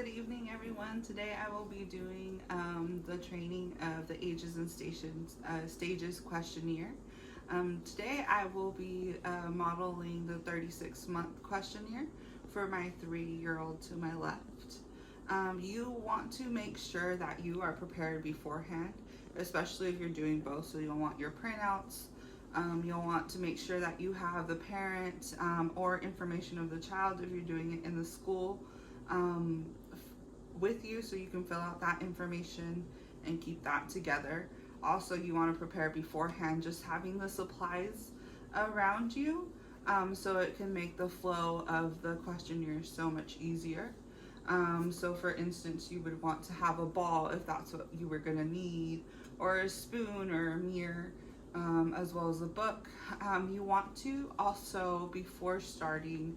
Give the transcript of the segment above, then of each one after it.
Good evening, everyone. Today I will be doing the training of the ages and stages questionnaire. Today I will be modeling the 36-month questionnaire for my 3-year-old to my left. You want to make sure that you are prepared beforehand, especially if you're doing both. So you'll want your printouts. You'll want to make sure that you have the parent or information of the child if you're doing it in the school with you, so you can fill out that information and keep that together. Also, you want to prepare beforehand, just having the supplies around you so it can make the flow of the questionnaire so much easier. So for instance, you would want to have a ball if that's what you were going to need, or a spoon or a mirror, as well as a book. You want to also, before starting,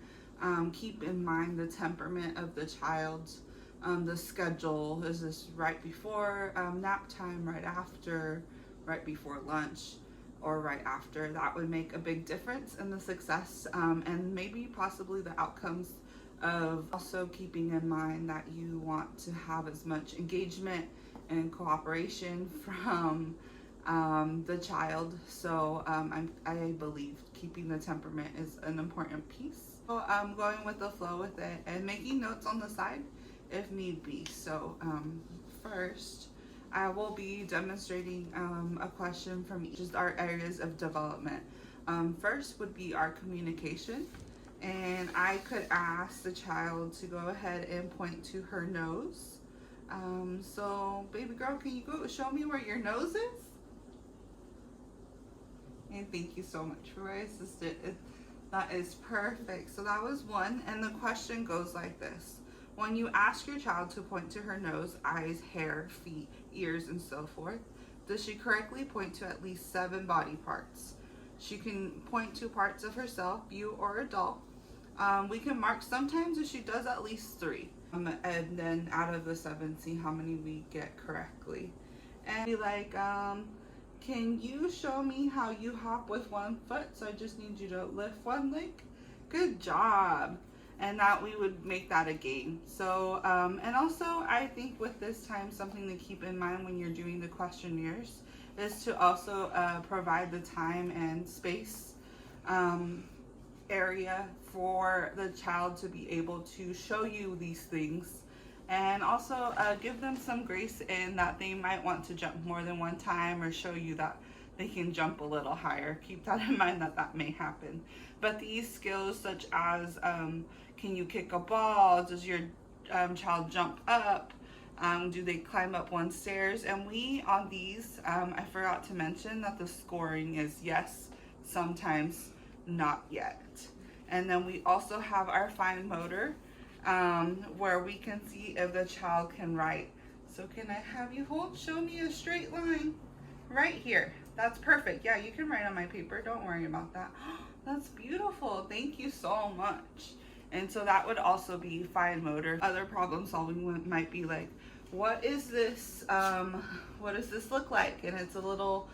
keep in mind the temperament of the child, the schedule. Is this right before nap time, right after, right before lunch, or right after? That would make a big difference in the success and maybe possibly the outcomes of. Also keeping in mind that you want to have as much engagement and cooperation from the child. So I believe keeping the temperament is an important piece. So I'm going with the flow with it and making notes on the side if need be. So first I will be demonstrating a question from each of our areas of development. First would be our communication, and I could ask the child to go ahead and point to her nose. So baby girl, can you go show me where your nose is? And thank you so much for my assistant. That is perfect. So that was one, and the question goes like this. When you ask your child to point to her nose, eyes, hair, feet, ears, and so forth, does she correctly point to at least 7 body parts? She can point to parts of herself, you or a doll. We can mark sometimes if she does at least 3. And then out of the 7, see how many we get correctly. And be like, can you show me how you hop with 1 foot? So I just need you to lift 1 leg. Good job. And that we would make that a game. So, and also I think with this time, something to keep in mind when you're doing the questionnaires is to also provide the time and space area for the child to be able to show you these things. And also give them some grace in that they might want to jump more than 1 time, or show you that they can jump a little higher. Keep that in mind, that that may happen. But these skills such as can you kick a ball? Does your child jump up? Do they climb up 1 stairs? And we on these, I forgot to mention that the scoring is yes, sometimes, not yet. And then we also have our fine motor, where we can see if the child can write. So can I have you show me a straight line right here? That's perfect. Yeah, you can write on my paper. Don't worry about that. That's beautiful. Thank you so much. And so that would also be fine motor. Other problem solving might be like, what is this? What does this look like? And it's a little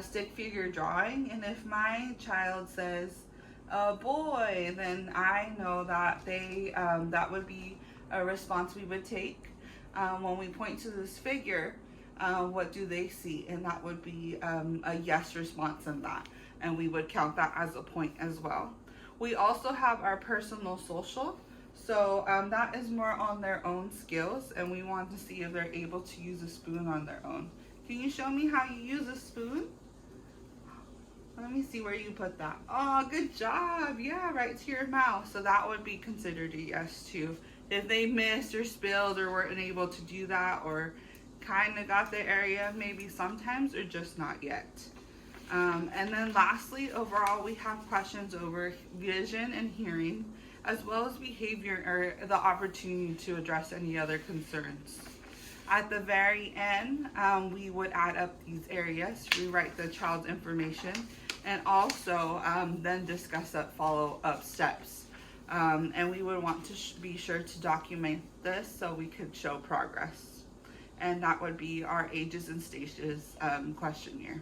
stick figure drawing. And if my child says a boy, then I know that that would be a response we would take. When we point to this figure, what do they see? And that would be a yes response in that, and we would count that as a point as well. We also have our personal social. So that is more on their own skills, and we want to see if they're able to use a spoon on their own. Can you show me how you use a spoon? Let me see where you put that. Oh, good job. Yeah, right to your mouth. So that would be considered a yes too. If they missed or spilled or weren't able to do that, or kind of got the area maybe sometimes, or just not yet. And then lastly, overall, we have questions over vision and hearing, as well as behavior or the opportunity to address any other concerns. At the very end, we would add up these areas, rewrite the child's information, and also then discuss up follow-up steps. And we would want to be sure to document this so we could show progress. And that would be our ages and stages questionnaire.